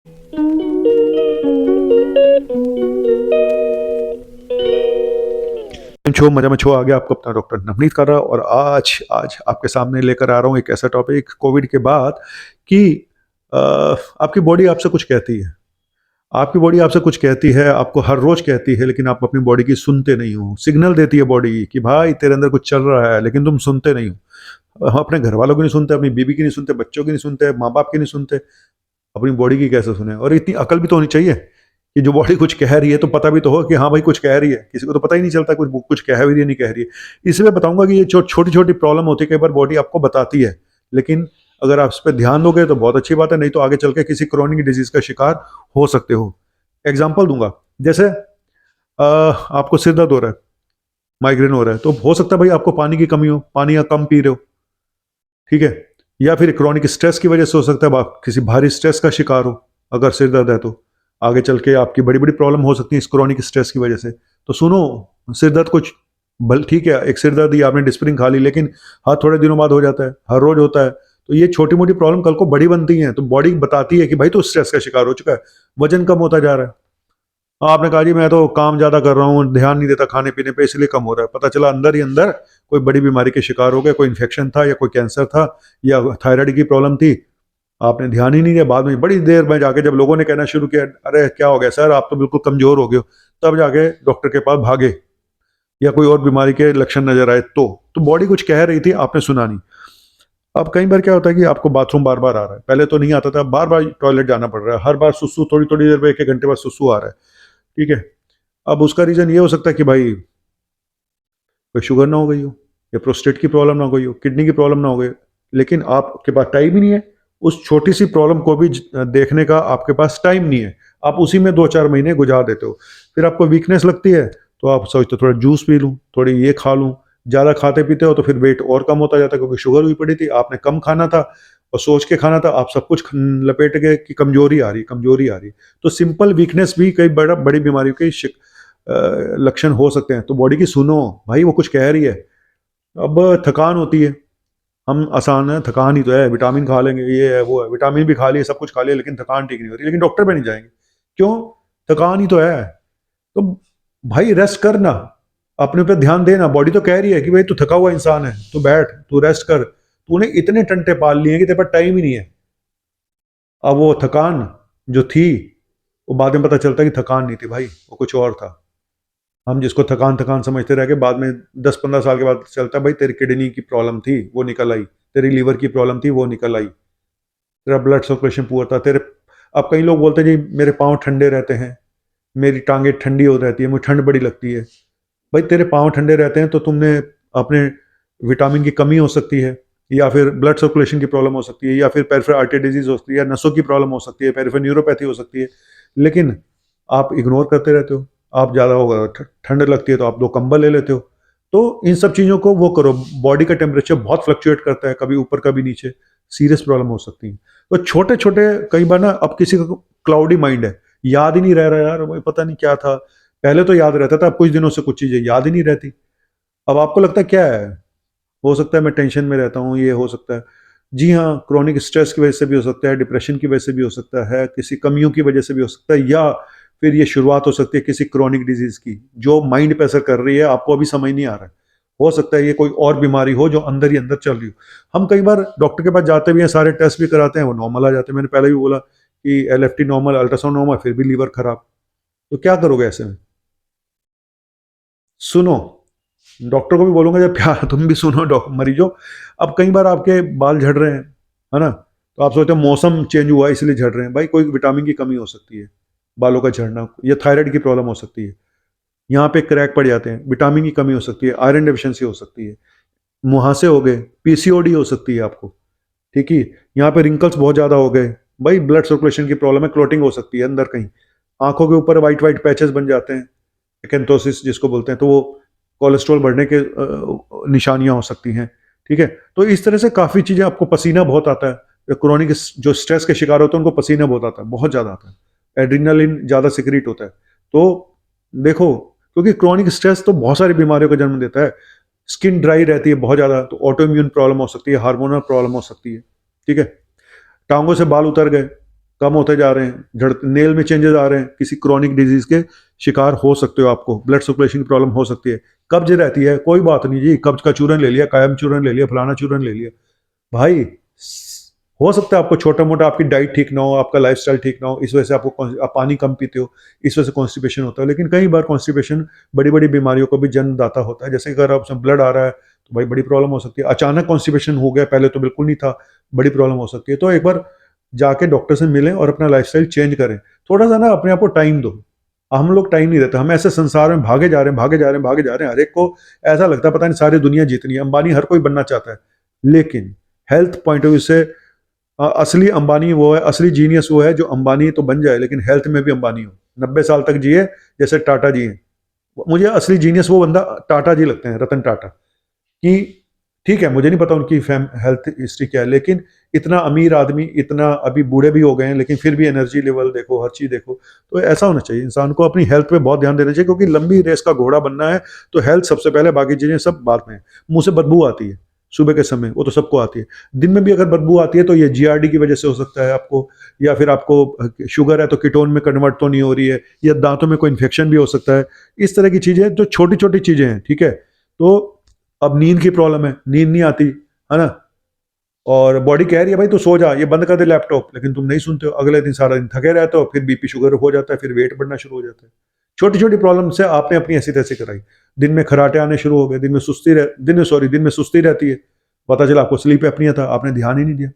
छो मजा में छो आ गया। आपको अपना डॉक्टर नवनीत कर रहा और आज आज आपके सामने लेकर आ रहा हूँ एक ऐसा टॉपिक कोविड के बाद कि आपकी बॉडी आपसे कुछ कहती है। आपकी बॉडी आपसे कुछ कहती है, आपको हर रोज कहती है, लेकिन आप अपनी बॉडी की सुनते नहीं हो। सिग्नल देती है बॉडी कि भाई तेरे अंदर कुछ चल रहा है, लेकिन तुम सुनते नहीं हो। हम अपने घर वालों की नहीं सुनते, अपनी बीवी की नहीं सुनते, बच्चों की नहीं सुनते, माँ बाप की नहीं सुनते, अपनी बॉडी की कैसे सुने। और इतनी अकल भी तो होनी चाहिए कि जो बॉडी कुछ कह रही है तो पता भी तो हो कि हाँ भाई कुछ कह रही है। किसी को तो पता ही नहीं चलता कुछ कुछ कह भी रही है नहीं कह रही है। इसलिए बताऊंगा कि ये छोटी छोटी प्रॉब्लम होती है, कई बार बॉडी आपको बताती है, लेकिन अगर आप इस पर ध्यान दोगे तो बहुत अच्छी बात है, नहीं तो आगे चल के किसी क्रोनिक डिजीज का शिकार हो सकते हो। एग्जाम्पल दूंगा, जैसे आपको सिर दर्द हो रहा है, माइग्रेन हो रहा है, तो हो सकता है भाई आपको पानी की कमी हो, पानी या कम पी रहे हो, ठीक है। या फिर क्रोनिक स्ट्रेस की वजह से हो सकता है आप किसी भारी स्ट्रेस का शिकार हो। अगर सिर दर्द है तो आगे चल के आपकी बड़ी बड़ी प्रॉब्लम हो सकती है इस क्रोनिक स्ट्रेस की वजह से। तो सुनो, सिर दर्द कुछ बल ठीक है, एक सिर दर्द ही आपने डिस्प्रिन खा ली, लेकिन हाँ थोड़े दिनों बाद हो जाता है, हर रोज होता है। तो ये छोटी मोटी प्रॉब्लम कल को बड़ी बनती हैं, तो बॉडी बताती है कि भाई तो स्ट्रेस का शिकार हो चुका है, वजन कम होता जा रहा है। आपने कहा जी मैं तो काम ज्यादा कर रहा हूँ, ध्यान नहीं देता खाने पीने पे, इसलिए कम हो रहा है। पता चला अंदर ही अंदर कोई बड़ी बीमारी के शिकार हो गए, कोई इन्फेक्शन था या कोई कैंसर था या थायराइड की प्रॉब्लम थी। आपने ध्यान ही नहीं दिया, बाद में बड़ी देर में जाके जब लोगों ने कहना शुरू किया अरे क्या हो गया सर, आप तो बिल्कुल कमजोर हो गए हो, तब जाके डॉक्टर के पास भागे या कोई और बीमारी के लक्षण नजर आए। तो बॉडी कुछ कह रही थी, आपने सुना नहीं। अब कई बार क्या होता है कि आपको बाथरूम बार बार आ रहा है, पहले तो नहीं आता था, बार बार टॉयलेट जाना पड़ रहा है, हर बार सुसु थोड़ी थोड़ी देर में, एक एक घंटे बाद सुसु आ रहा है, ठीक है। अब उसका रीजन ये हो सकता है कि भाई कोई शुगर ना हो गई हो, या प्रोस्टेट की प्रॉब्लम ना हो गई हो, किडनी की प्रॉब्लम ना हो गई, लेकिन आपके पास टाइम ही नहीं है उस छोटी सी प्रॉब्लम को भी देखने का। आपके पास टाइम नहीं है, आप उसी में 2-4 महीने गुजार देते हो। फिर आपको वीकनेस लगती है तो आप सोचते हो थोड़ा जूस पी लूँ, थोड़ी ये खा लूँ। ज़्यादा खाते पीते हो तो फिर वेट और कम होता जाता है, क्योंकि शुगर हुई पड़ी थी, आपने कम खाना था और सोच के खाना था, आप सब कुछ लपेट गए कि कमजोरी आ रही, कमजोरी आ रही। तो सिंपल वीकनेस भी कई बड़ी बीमारियों के लक्षण हो सकते हैं। तो बॉडी की सुनो, भाई वो कुछ कह रही है। अब थकान होती है, हम आसान है, थकान ही तो है, विटामिन खा लेंगे, ये है वो है, विटामिन भी खा लिए, सब कुछ खा लिया, लेकिन थकान ठीक नहीं होती, लेकिन डॉक्टर पे नहीं जाएंगे। क्यों? थकान ही तो है। तो भाई रेस्ट करना, अपने ऊपर ध्यान देना। बॉडी तो कह रही है कि भाई तू थका हुआ इंसान है, तू बैठ, तू रेस्ट कर। तूने इतने टंटे पाल लिए हैं कि तेरे पास टाइम ही नहीं है। अब वो थकान जो थी, वो बाद में पता चलता है कि थकान नहीं थी भाई, वो कुछ और था। हम जिसको थकान थकान समझते रह गए, बाद में 10-15 साल के बाद चलता है भाई तेरी किडनी की प्रॉब्लम थी वो निकल आई, तेरी लीवर की प्रॉब्लम थी वो निकल आई, तेरा ब्लड सर्कुलेशन पुअर था तेरे। अब कई लोग बोलते हैं जी मेरे पाँव ठंडे रहते हैं, मेरी टांगे ठंडी हो रहती है, मुझे ठंड बड़ी लगती है। भाई तेरे पाँव ठंडे रहते हैं तो तुमने अपने विटामिन की कमी हो सकती है, या फिर ब्लड सर्कुलेशन की प्रॉब्लम हो सकती है, या फिर पेरिफेरल आर्टरी डिजीज हो सकती है, या नसों की प्रॉब्लम हो सकती है, पेरिफेरल न्यूरोपैथी हो सकती है। लेकिन आप इग्नोर करते रहते हो। आप ज़्यादा होगा ठंड लगती है तो आप 2 कंबल ले लेते हो। तो इन सब चीज़ों को वो करो। बॉडी का टेम्परेचर बहुत फ्लक्चुएट करता है, कभी ऊपर कभी नीचे, सीरियस प्रॉब्लम हो सकती है। तो छोटे छोटे कई बार ना, अब किसी का क्लाउडी माइंड है, याद ही नहीं रह रहा यार, वही पता नहीं क्या था। पहले तो याद रहता था, अब कुछ दिनों से कुछ चीज़ें याद ही नहीं रहती। अब आपको लगता है क्या है, हो सकता है मैं टेंशन में रहता हूँ, ये हो सकता है। जी हाँ, क्रोनिक स्ट्रेस की वजह से भी हो सकता है, डिप्रेशन की वजह से भी हो सकता है, किसी कमियों की वजह से भी हो सकता है, या फिर ये शुरुआत हो सकती है किसी क्रोनिक डिजीज की जो माइंड पे असर कर रही है, आपको अभी समझ नहीं आ रहा है। हो सकता है ये कोई और बीमारी हो जो अंदर ही अंदर चल रही हो। हम कई बार डॉक्टर के पास जाते भी हैं, सारे टेस्ट भी कराते हैं, वो नॉर्मल आ जाते हैं। मैंने पहले भी बोला कि LFT नॉर्मल, अल्ट्रासाउंड नॉर्मल, फिर भी लीवर खराब। तो क्या करोगे ऐसे में? सुनो, डॉक्टर को भी बोलूंगा जब प्यार, तुम भी सुनो मरीजों। अब कई बार आपके बाल झड़ रहे हैं, है ना, तो आप सोचते हो मौसम चेंज हुआ है इसलिए झड़ रहे हैं। भाई कोई विटामिन की कमी हो सकती है, बालों का झड़ना, या थायराइड की प्रॉब्लम हो सकती है, यहाँ पे क्रैक पड़ जाते हैं, विटामिन की कमी हो सकती है, आयरन डेफिशिएंसी हो सकती है, मुहासे हो गए, PCOD हो सकती है आपको, ठीक है। यहाँ पे रिंकल्स बहुत ज्यादा हो गए, भाई ब्लड सर्कुलेशन की प्रॉब्लम है, क्लोटिंग हो सकती है अंदर कहीं, आंखों के ऊपर वाइट वाइट पैचेस बन जाते हैं, एक्थोसिस जिसको बोलते हैं, तो वो कोलेस्ट्रॉल बढ़ने के निशानियां हो सकती हैं, ठीक है। तो इस तरह से काफ़ी चीज़ें, आपको पसीना बहुत आता है, क्रोनिक जो स्ट्रेस के शिकार होते हैं उनको पसीना बहुत आता है, बहुत ज़्यादा आता है, एड्रीनलिन ज़्यादा सिक्रीट होता है। तो देखो, क्योंकि क्रोनिक स्ट्रेस तो बहुत सारी बीमारियों का जन्म देता है। स्किन ड्राई रहती है बहुत ज़्यादा, तो ऑटो इम्यून प्रॉब्लम हो सकती है, हार्मोनल प्रॉब्लम हो सकती है, ठीक है। टांगों से बाल उतर गए, कम होते जा रहे हैं, झड़ नेल में चेंजेस आ रहे हैं, किसी क्रॉनिक डिजीज के शिकार हो सकते हो, आपको ब्लड सर्कुलेशन की प्रॉब्लम हो सकती है, कब्ज रहती है, कोई बात नहीं जी, कब्ज का चूरन ले लिया, कायम चूरन ले लिया, फलाना चूरन ले लिया, भाई हो सकता है आपको छोटा मोटा, आपकी डाइट ठीक ना हो, आपका लाइफस्टाइल ठीक ना हो, इस वजह से आप पानी कम पीते हो, इस वजह से कॉन्स्टिपेशन होता है। लेकिन कई बार कॉन्स्टिपेशन बड़ी बड़ी बीमारियों को भी जन्मदाता होता है। जैसे अगर आप ब्लड आ रहा है तो भाई बड़ी प्रॉब्लम हो सकती है, अचानक कॉन्स्टिपेशन हो गया, पहले तो बिल्कुल नहीं था, बड़ी प्रॉब्लम हो सकती है। तो एक बार जाके डॉक्टर से मिलें और अपना लाइफस्टाइल चेंज करें, थोड़ा सा ना अपने आप को टाइम दो। हम लोग टाइम नहीं देते, हम ऐसे संसार में भागे जा रहे हैं, भागे जा रहे हैं, भागे जा रहे हैं, हर एक को ऐसा लगता है पता नहीं सारी दुनिया जीतनी है, अंबानी हर कोई बनना चाहता है। लेकिन हेल्थ पॉइंट ऑफ व्यू से असली अंबानी वो है, असली जीनियस वो है जो अंबानी तो बन जाए लेकिन हेल्थ में भी अंबानी हो, 90 साल तक जिए जैसे टाटा जी हैं। मुझे असली जीनियस वो बंदा टाटा जी लगते हैं, रतन टाटा, कि ठीक है मुझे नहीं पता उनकी हेल्थ हिस्ट्री क्या है, लेकिन इतना अमीर आदमी, इतना अभी बूढ़े भी हो गए हैं लेकिन फिर भी एनर्जी लेवल देखो, हर चीज देखो। तो ऐसा होना चाहिए, इंसान को अपनी हेल्थ पे बहुत ध्यान देना चाहिए, क्योंकि लंबी रेस का घोड़ा बनना है तो हेल्थ सबसे पहले, बाकी चीजें सब बाद में। मुंह से बदबू आती है सुबह के समय, वो तो सबको आती है, दिन में भी अगर बदबू आती है तो ये जीआरडी की वजह से हो सकता है आपको, या फिर आपको शुगर है तो कीटोन में कन्वर्ट तो नहीं हो रही है, या दांतों में कोई इन्फेक्शन भी हो सकता है। इस तरह की चीजें तो छोटी छोटी चीजें हैं, ठीक है। तो अब नींद की प्रॉब्लम है, नींद नहीं आती है ना, और बॉडी कह रही है भाई तू सो जा, ये बंद कर दे लैपटॉप, लेकिन तुम नहीं सुनते हो, अगले दिन सारा दिन थके रहते हो, फिर बीपी शुगर हो जाता है, फिर वेट बढ़ना शुरू हो जाता है। छोटी छोटी प्रॉब्लम से आपने अपनी ऐसी तैसी कराई, दिन में खराटे आने शुरू हो गए, दिन में सुस्ती रहती है, पता चला आपको स्लीप एपनिया था, आपने ध्यान ही नहीं दिया,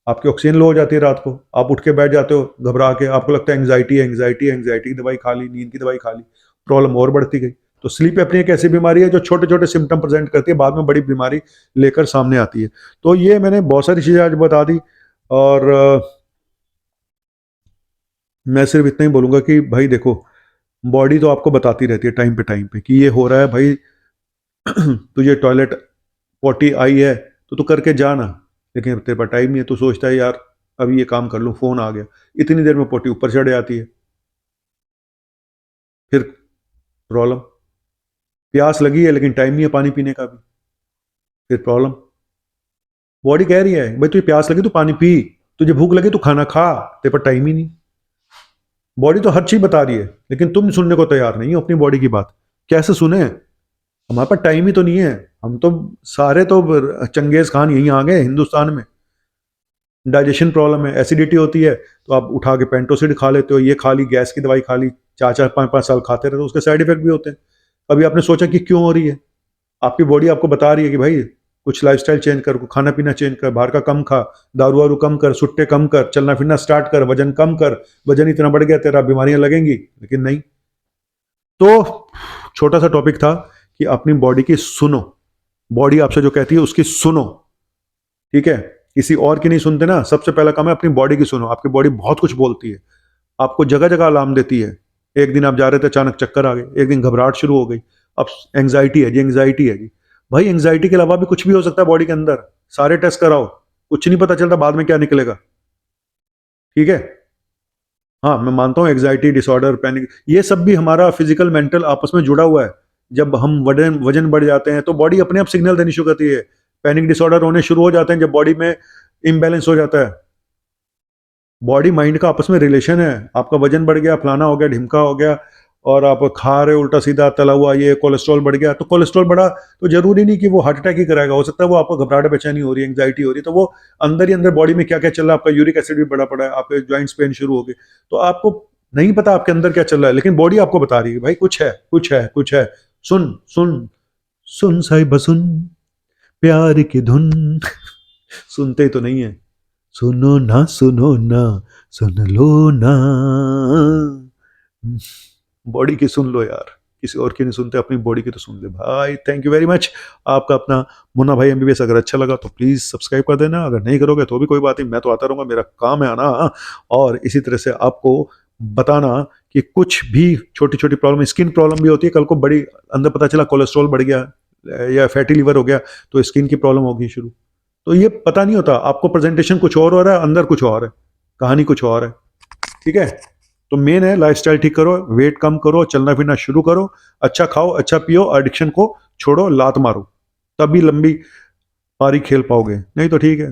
आपकी ऑक्सीजन लो हो जाती है रात को, आप उठ के बैठ जाते हो घबरा के, आपको लगता है एंग्जाइटी है, एंग्जाइटी की दवाई खा ली, नींद की दवाई खा ली, प्रॉब्लम और बढ़ती गई। तो स्लीप एपनिया एक ऐसी बीमारी है जो छोटे छोटे सिम्टम प्रेजेंट करती है, बाद में बड़ी बीमारी लेकर सामने आती है। तो ये मैंने बहुत सारी चीजें आज बता दी, और मैं सिर्फ इतना ही बोलूंगा कि भाई देखो, बॉडी तो आपको बताती रहती है टाइम पे कि ये हो रहा है भाई, तुझे टॉयलेट पॉटी आई है तो तू करके जाना, लेकिन अब तेरे पास टाइम नहीं है, तू सोचता है यार अभी ये काम कर लूँ, फोन आ गया, इतनी देर में पॉटी ऊपर चढ़ जाती है, फिर प्रॉब्लम। प्यास लगी है लेकिन टाइम नहीं है पानी पीने का भी, फिर प्रॉब्लम। बॉडी कह रही है भाई तुझे प्यास लगी तो पानी पी, तुझे भूख लगी तो खाना खा, तेरे पर टाइम ही नहीं। बॉडी तो हर चीज बता रही है लेकिन तुम सुनने को तैयार नहीं हो अपनी बॉडी की बात। कैसे सुने, हमारे पास टाइम ही तो नहीं है, हम तो सारे तो चंगेज खान यहीं आ गए हिंदुस्तान में। डाइजेशन प्रॉब्लम है, एसिडिटी होती है, तो आप उठा के पेंटोसिड खा लेते हो, ये खा ली, गैस की दवाई खा ली, 4-4 5-5 साल खाते रहते हो, उसके साइड इफेक्ट भी होते हैं। कभी आपने सोचा कि क्यों हो रही है? आपकी बॉडी आपको बता रही है कि भाई कुछ लाइफस्टाइल चेंज कर, खाना पीना चेंज कर, बाहर का कम खा, दारू वारू कम कर, सुट्टे कम कर, चलना फिरना स्टार्ट कर, वजन कम कर, वजन इतना बढ़ गया तेरा, बीमारियां लगेंगी, लेकिन नहीं। तो छोटा सा टॉपिक था कि अपनी बॉडी की सुनो, बॉडी आपसे जो कहती है उसकी सुनो, ठीक है, किसी और की नहीं सुनते ना। सबसे पहला काम है अपनी बॉडी की सुनो, आपकी बॉडी बहुत कुछ बोलती है, आपको जगह जगह अलार्म देती है। एक दिन आप जा रहे थे अचानक चक्कर आ गए, एक दिन घबराहट शुरू हो गई, अब एंग्जाइटी है जी, एंग्जाइटी है जी। भाई एंग्जाइटी के अलावा भी कुछ भी हो सकता है बॉडी के अंदर, सारे टेस्ट कराओ, कुछ नहीं पता चलता बाद में क्या निकलेगा, ठीक है। हाँ मैं मानता हूँ एंग्जाइटी डिसऑर्डर, पैनिक, ये सब भी हमारा फिजिकल मेंटल आपस में जुड़ा हुआ है। जब हम वजन वजन बढ़ जाते हैं तो बॉडी अपने आप सिग्नल देनी शुरू करती है, पैनिक डिसऑर्डर होने शुरू हो जाते हैं जब बॉडी में इम्बैलेंस हो जाता है। बॉडी माइंड का आपस में रिलेशन है, आपका वजन बढ़ गया, फलाना हो गया, ढिमका हो गया, और आप खा रहे हो उल्टा सीधा तला हुआ, ये कोलेस्ट्रॉल बढ़ गया, तो कोलेस्ट्रॉल बढ़ा तो जरूरी नहीं कि वो हार्ट अटैक ही कराएगा, हो सकता है वो आपको घबराहट बेचैनी हो रही है, एंग्जाइटी हो रही है, तो वो अंदर ही अंदर बॉडी में क्या क्या चल रहा है, आपका यूरिक एसिड भी बढ़ा पड़ा है, आपके ज्वाइंट्स पेन शुरू हो गए, तो आपको नहीं पता आपके अंदर क्या चल रहा है, लेकिन बॉडी आपको बता रही है भाई कुछ है, कुछ है, कुछ है, सुन सुन, सुन साहिबा सुन, प्यार की धुन। सुनते ही तो नहीं है, सुनो ना सुनो ना, सुन लो ना, बॉडी की सुन लो यार, किसी और की नहीं सुनते, अपनी बॉडी की तो सुन ले भाई। Thank you very much. आपका अपना मुन्ना भाई एमबीबीएस, अगर अच्छा लगा तो प्लीज़ सब्सक्राइब कर देना, अगर नहीं करोगे तो भी कोई बात नहीं, मैं तो आता रहूँगा, मेरा काम है आना, और इसी तरह से आपको बताना कि कुछ भी छोटी छोटी प्रॉब्लम, स्किन प्रॉब्लम भी होती है, कल को बड़ी अंदर पता चला कोलेस्ट्रॉल बढ़ गया या फैटी लीवर हो गया तो स्किन की प्रॉब्लम होगी शुरू। तो ये पता नहीं होता, आपको प्रेजेंटेशन कुछ और हो रहा है, अंदर कुछ और है, कहानी कुछ और है, ठीक है। तो मेन है लाइफस्टाइल ठीक करो, वेट कम करो, चलना फिरना शुरू करो, अच्छा खाओ, अच्छा पियो, एडिक्शन को छोड़ो, लात मारो, तभी लंबी पारी खेल पाओगे, नहीं तो ठीक है,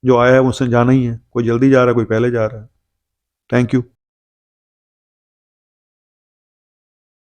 जो आया है उससे जाना ही है, कोई जल्दी जा रहा है, कोई पहले जा रहा है। Thank you.